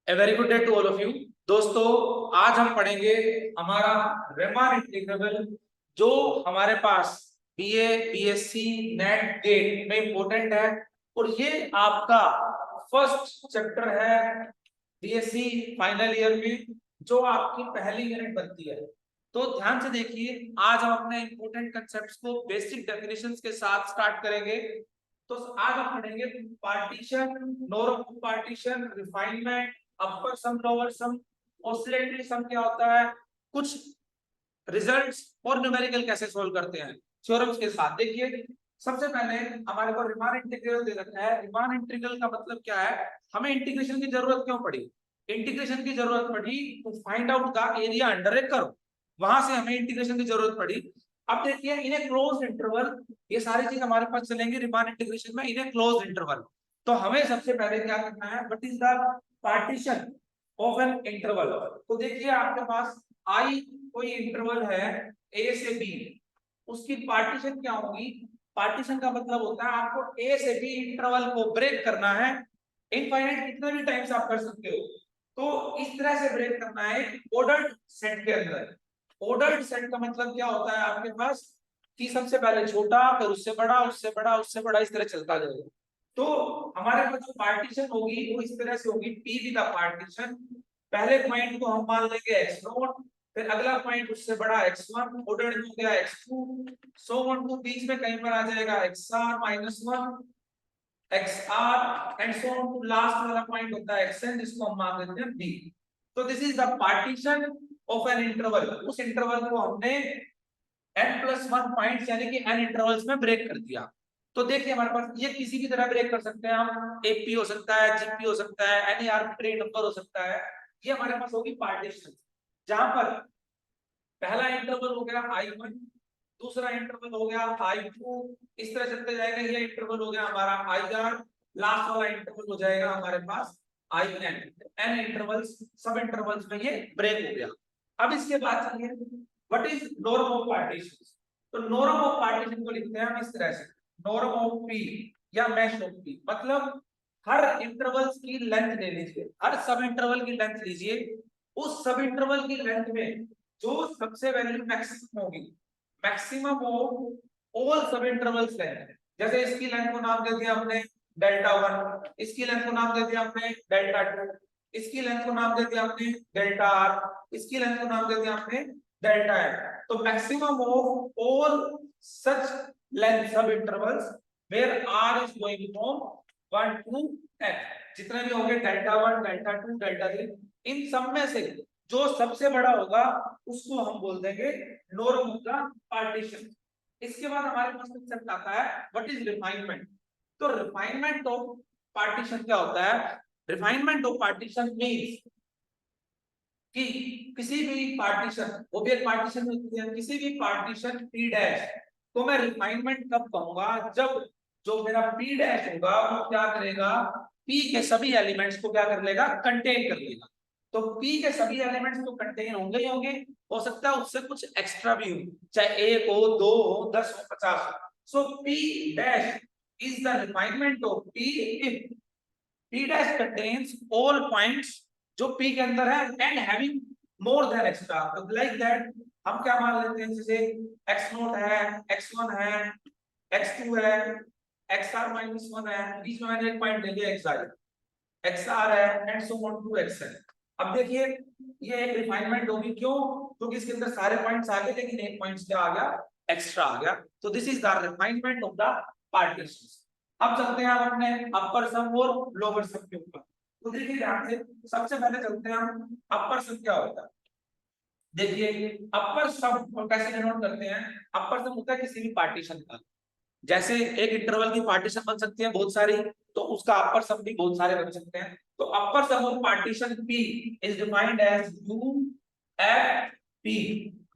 A very good day to all of you. दोस्तों, आज हम पढ़ेंगे हमारा रीमान इंटीग्रेबल जो हमारे पास बीए बीएससी नेट गेट में इंपॉर्टेंट है। और ये आपका फर्स्ट चैप्टर है बीएससी फाइनल ईयर में, जो आपकी पहली यूनिट बनती है। तो ध्यान से देखिए, आज हम अपने इंपॉर्टेंट कंसेप्ट्स को बेसिक डेफिनेशंस के साथ स्टार्ट करेंगे। तो आज हम पढ़ेंगे partition, norm of partition, refinement, upper sum, lower sum, oscillatory sum क्या होता है, कुछ रिजल्ट्स और न्यूमेरिकल कैसे सोल्व करते हैं थ्योरम्स के साथ। देखिए, सबसे पहले हमारे को रीमान इंटीग्रल दे रखा है। रीमान इंटीग्रल का मतलब क्या है, हमें इंटीग्रेशन की जरूरत क्यों पड़ी? इंटीग्रेशन की जरूरत पड़ी to find out the area under a curve, वहां से हमें इंटीग्रेशन की जरूरत पड़ी। अब देखिए, इन ए क्लोज इंटरवल ये सारी चीज हमारे पास चलेंगी रीमान इंटीग्रेशन में, इन ए क्लोज इंटरवल। तो हमें सबसे पहले क्या करना है, what is the partition of an interval. तो देखिए, आपके पास आई कोई इंटरवल है ए से बी, उसकी पार्टीशन क्या होगी? पार्टीशन का मतलब होता है आपको ए से बी इंटरवल को ब्रेक करना है। इनफाइनाइट कितने भी टाइम्स आप कर सकते हो। तो इस तरह से ब्रेक करना है ऑर्डर्ड सेट के अंदर। ऑर्डर्ड सेट का मतलब क्या होता है आपके पास कि सबसे पहले छोटा, फिर उससे बड़ा, उससे बड़ा, उससे बड़ा, इस तरह चलता जाएगा। तो हमारे पास जो पार्टीशन होगी वो इस तरह से होगी, पी वी का पार्टीशन। पहले पॉइंट को हम मान लेंगे x0, फिर अगला पॉइंट उससे बड़ा x1, ऑर्डर हो गया x2, सो ऑन टू, बीच में कहीं पर आ जाएगा xr-1, xr and so on to, last वाला पॉइंट होता है xn, जिसको हम मान लेते हैं b। तो this is the partition of an interval. उस इंटरवल को हमने n+1 पॉइंट्स यानी कि n इंटरवल्स में ब्रेक कर दिया। तो देखिए, हमारे पास ये किसी की तरह ब्रेक कर सकते हैं हम, एपी हो सकता है, जीपी हो सकता है, एनी आर्बिट्रेरी नंबर हो सकता है। ये हमारे पास होगी पार्टीशन, जहां पर पहला इंटरवल हो गया I1, दूसरा इंटरवल हो गया I2, इस तरह चलते जाएगा। ये इंटरवल हो गया हमारा IR, लास्ट वाला इंटरवल हो जाएगा हमारे पास IN। n इंटरवल्स, सब इंटरवल्स में ये ब्रेक हो गया। अब इसके बाद चलिए, what is norm of partition. तो नॉर्म ऑफ पार्टीशन को लिखते हैं हम इस तरह से, नॉर्म ऑफ पी या मैश ऑफ पी। मतलब हर इंटरवल्स की लेंथ ले लीजिए, हर सब इंटरवल की लेंथ लीजिए, उस सब इंटरवल की लेंथ में जो सबसे वैल्यू मैक्सिमम होगी, मैक्सिमम ऑफ ऑल सब इंटरवल्स लेंथ। जैसे इसकी लेंथ को नाम दे दिया हमने डेल्टा 1, इसकी लेंथ को नाम दे दिया हमने डेल्टा 2, इसकी लेंथ को नाम दे दिया हमने डेल्टा r, इसकी लेंथ को नाम दे दिया हमने डेल्टा n। तो maximum of all such length subintervals where r is going from 1 to n, जितने भी होंगे डेल्टा 1, डेल्टा 2, डेल्टा 3, इन सब में से जो सबसे बड़ा होगा उसको हम बोल देंगे नॉर्म ऑफ द पार्टीशन। इसके बाद हमारे पास कंसेप्ट आता है व्हाट इज रिफाइनमेंट। तो रिफाइनमेंट ऑफ पार्टीशन क्या होता है? रिफाइनमेंट ऑफ पार्टीशन मींस कि किसी भी पार्टीशन, वो भी एक पार्टीशन होती है, किसी भी पार्टीशन P डैश को मैं रिफाइनमेंट कब कहूंगा? जब जो मेरा P डैश होगा वो क्या करेगा, P के सभी एलिमेंट्स को क्या कर लेगा, कंटेन कर लेगा। तो P के सभी एलिमेंट्स तो कंटेन होंगे ही होंगे, हो सकता है उससे कुछ एक्स्ट्रा भी हो, चाहे 1 हो, 2 हो, 10 हो, 50 हो। सो P dash is the refinement of P if P dash contains all points जो P के अंदर है and having more than extra. तो लाइक दैट हम क्या मान लेते हैं, जैसे x0 है, x1 है, x2 है, xr-1 है, बीच में मैंने एक पॉइंट ले लिया xr है and so on to xn। अब देखिए, ये एक रिफाइनमेंट होगी, क्यों? क्योंकि इसके अंदर सारे पॉइंट्स आ गए लेकिन एक पॉइंट क्या आ गया, एक्स्ट्रा आ गया। तो this is the refinement of the partitions. अब चलते हैं हम अपने अपर सम और लोअर सम के ऊपर। तो देखिए ध्यान से, सबसे पहले चलते हैं हम अपर सम क्या होता है। देखिए, अपर सम को कैसे डिनोट करते हैं? अपर सम होता है किसी भी पार्टीशन का, जैसे एक इंटरवल की पार्टीशन बन सकती है बहुत सारी, तो उसका अपर सम भी बहुत सारे बन सकते हैं। तो upper sum of partition P is defined as U F P,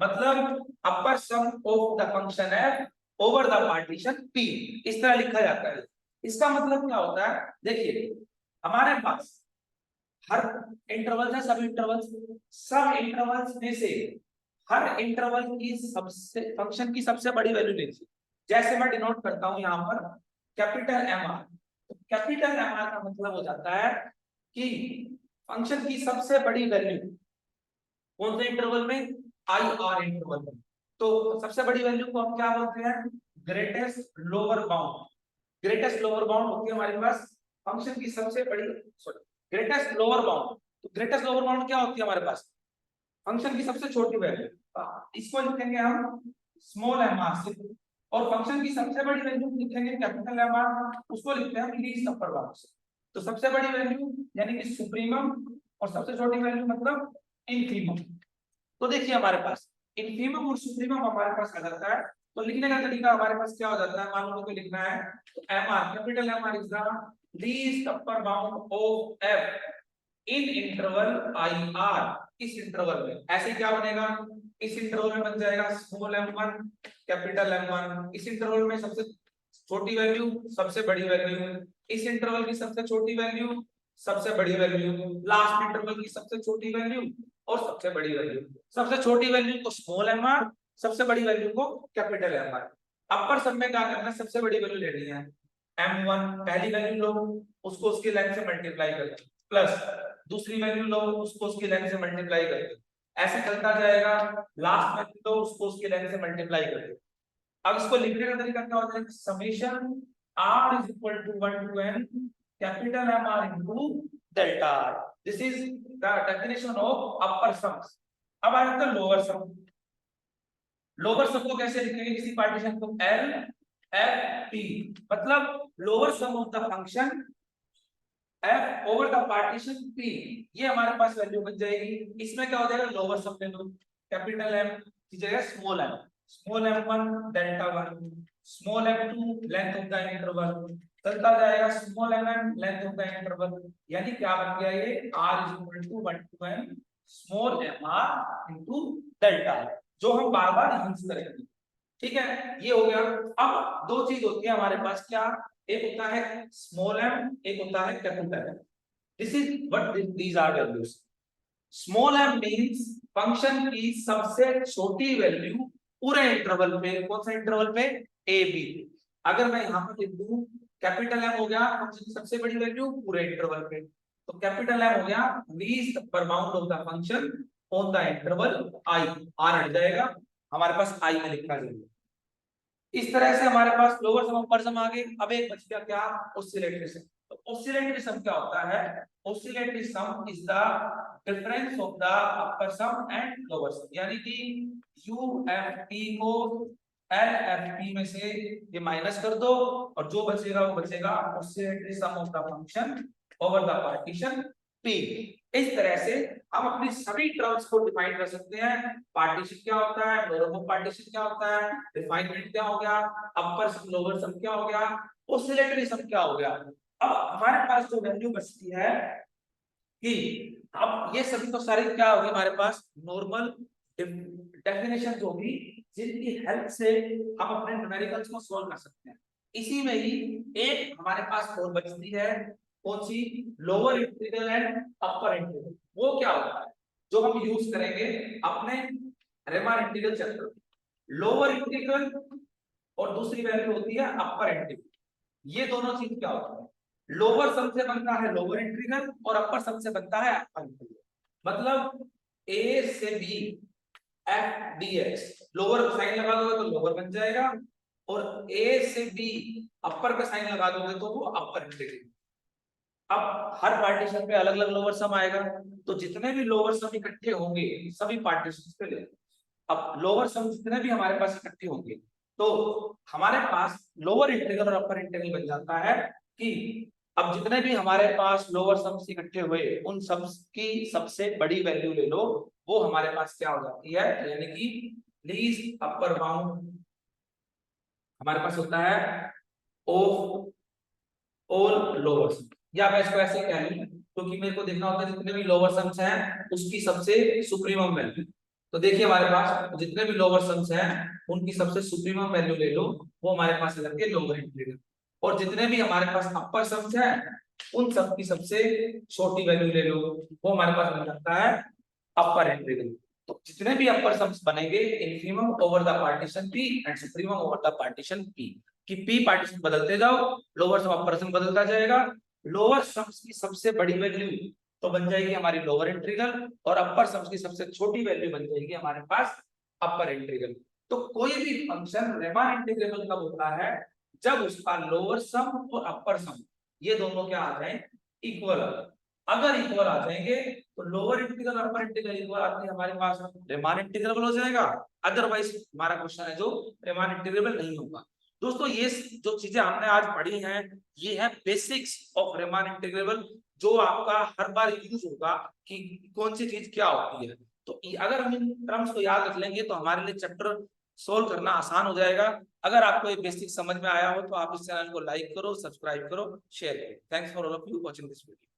मतलब upper sum of the function F over the partition P, इस तरह लिखा जाता है। इसका मतलब क्या होता है? देखिए, हमारे पास हर इंटरवल है, सब इंटरवल्स में से हर इंटरवल की सबसे फंक्शन की सबसे बड़ी वैल्यू लीजिए। जैसे मैं डिनोट करता हूं यहां पर कैपिटल एम आर। तो कैपिटल एम आर का मतलब हो जाता है कि फंक्शन की सबसे बड़ी वैल्यू कौन से इंटरवल में, आई आर इंटरवल में। तो सबसे बड़ी वैल्यू को हम क्या बोलते हैं, greatest lower bound. Greatest lower bound होती है हमारे पास फंक्शन की सबसे बड़ी, सॉरी, ग्रेटेस्ट लोअर बाउंड। तो ग्रेटेस्ट लोअर बाउंड क्या होती है हमारे पास, फंक्शन की सबसे छोटी वैल्यू, इसको लिखेंगे हम स्मॉल एम आर से। और फंक्शन की सबसे बड़ी वैल्यू लिखेंगे कैपिटल एम आर, उसको लिखते हैं हम लीस्ट अपर बाउंड से। तो सबसे बड़ी वैल्यू यानी कि सुप्रीमम, और सबसे छोटी वैल्यू मतलब इनफीमम। तो देखिए हमारे पास इनफीमम और सुप्रीमम हमारे पास आ जाता है। तो लिखने का तरीका हमारे पास क्या हो जाता है, मान लो मुझे लिखना है तो M R, capital M R is the least upper bound of f in interval I R. इस इंटरवल में ऐसे क्या बनेगा, इस इंटरवल में बन जाएगा स्मॉल m1 कैपिटल M1। इस इंटरवल में सबसे छोटी वैल्यू सबसे बड़ी वैल्यू, इस इंटरवल की सबसे छोटी वैल्यू सबसे बड़ी वैल्यू, लास्ट इंटरवल की सबसे छोटी वैल्यू और सबसे बड़ी वैल्यू। सबसे छोटी वैल्यू को स्मॉल mr, सबसे बड़ी वैल्यू को कैपिटल mr। अपर सब में क्या करना है, सबसे बड़ी वैल्यू लेनी है m1, पहली वैल्यू लो उसको उसकी लेंथ से मल्टीप्लाई कर, प्लस दूसरी वैल्यू लो उसको उसकी लेंथ से मल्टीप्लाई कर, ऐसे चलता जाएगा। लास्ट में तो उसको उसके लेंथ से मल्टीप्लाई कर दो। अब इसको लिखने का तरीका क्या होता है, summation r is equal to 1 to n capital M r into delta r। This is the definition of upper sums. अब आ जाता है लोअर सम। लोअर सम को कैसे लिखेंगे, किसी पार्टीशन को L F P, मतलब lower sum of the function f over the partition p। ये हमारे पास वैल्यू बन जाएगी। इसमें क्या हो जाएगा, लोअर सम ले लो, कैपिटल M की जगह small m, small m1 delta 1, small m2 length of the interval, चलता जाएगा small mm length of the interval. यानी क्या बन गया ये r is equal to 1 to n small mr into delta, जो हम बार-बार यूज करेंगे। ठीक है, ये हो गया। अब दो चीज होती है हमारे पास, क्या, एक होता है स्मॉल m, एक होता है capital m। This is what these are values. Small m means function की सबसे छोटी वैल्यू पूरे इंटरवल पे, कौन सा इंटरवल पे, a b। अगर मैं यहां पर लिख दूं कैपिटल m हो गया फंक्शन की सबसे बड़ी वैल्यू पूरे इंटरवल पे, तो कैपिटल M हो गया least upper bound of the function on the interval i। r हट जाएगा, हमारे पास i में लिखा जाएगा। इस तरह से हमारे पास लोअर सम अपर सम आ गए। अब एक बच गया क्या, ऑसिलेटरी सम। तो ऑसिलेटरी सम क्या होता है, oscillatory sum is the difference of the upper sum and lower sum. यानी कि UFP को LFP में से ये माइनस कर दो और जो बचेगा वो बचेगा oscillatory sum of the function over the partition P। इस तरह से हम अपनी सभी टर्म्स को डिफाइन कर सकते हैं। पार्टीशन क्या होता है, लोअर पार्टीशन क्या होता है, रिफाइनमेंट क्या हो गया, अपर सम लोअर सम क्या हो गया, ऑसिलेटरी सम क्या हो गया। अब हमारे पास जो वैल्यू बचती है कि अब ये सभी तो सारी क्या होगी हमारे पास, नॉर्मल डेफिनेशन होगी जिनकी हेल्प से हम अपने न्यूमेरिकल्स को सॉल्व कर सकते हैं। इसी में ही एक हमारे पास और बचती है, कौन सी, lower integral and upper integral. वो क्या होता है जो हम यूज करेंगे अपने Riemann integral chapter. Lower integral और दूसरी वैल्यू होती है अपर इंटीग्रल। ये दोनों चीज क्या होता है, लोअर सम से बनता है लोअर इंटीग्रल और अपर सम से बनता है अपर इंटीग्रल। मतलब a से b f dx, लोअर का साइन लगा दोगे तो लोअर बन जाएगा, और a से b अपर का साइन लगा दोगे तो वो अपर इंटीग्रल। अब हर पार्टीशन पे अलग अलग लोअर सम आएगा, तो जितने भी लोअर सम इकट्ठे होंगे सभी पार्टीशन पे ले, अब लोअर सम जितने भी हमारे पास इकट्ठे होंगे तो हमारे पास लोअर इंटीग्रल और अपर इंटीग्रल बन जाता है कि अब जितने भी हमारे पास लोअर सम्स इकट्ठे हुए उन सम्स की सबसे बड़ी वैल्यू ले लो, वो हमारे पास क्या हो जाती है, यानी कि लीस्ट अपर बाउंड हमारे पास होता है ऑफ ऑल लोअर सम। या मैं इसको ऐसे कह लूं क्योंकि मेरे को देखना होता है जितने भी लोअर सम्स हैं उसकी सबसे सुप्रीमम वैल्यू। तो देखिए हमारे पास जितने भी लोअर सम्स हैं उनकी सबसे सुप्रीमम वैल्यू ले लो, वो हमारे पास आ जाती है लोअर इंटीग्रल। और जितने भी हमारे पास अपर सम्स हैं उन सब की सबसे छोटी वैल्यू ले लो, वो हमारे पास बन जाता है अपर इंटीग्रल। तो जितने भी अपर सम्स बनेंगे infimum over the partition P and supremum over the partition P, कि P पार्टीशन बदलते जाओ लोअर सम अपर सम बदलता जाएगा। लोअर सम्स की सबसे बड़ी वैल्यू तो बन जाएगी हमारी लोअर इंटीग्रल, और अपर सम की सबसे छोटी वैल्यू बन जाएगी हमारे पास अपर इंटीग्रल। तो कोई भी फंक्शन रीमान इंटीग्रेबल कब होता है, जब उसका लोअर सम और अपर सम ये दोनों क्या आ जाए, इक्वल आ जाए। अगर इक्वल आ जाएंगे तो lower integral upper integral equal आती है हमारे पास, रीमान इंटीग्रेबल हो जाएगा। अदरवाइज हमारा क्वेश्चन है जो रीमान इंटीग्रेबल नहीं होगा। दोस्तों ये जो चीजें हमने आज पढ़ी हैं ये है बेसिक्स ऑफ रीमान इंटीग्रेबल, जो आपका हर बार यूज होगा कि कौन सी चीज क्या होती है। तो अगर हम इन टर्म्स को याद रख लेंगे तो हमारे लिए चैप्टर सोल्व करना आसान हो जाएगा। अगर आपको ये बेसिक समझ में आया हो तो आप इस चैनल को लाइक करो, सब्सक्राइब करो, शेयर करो। Thanks for all of you watching this video.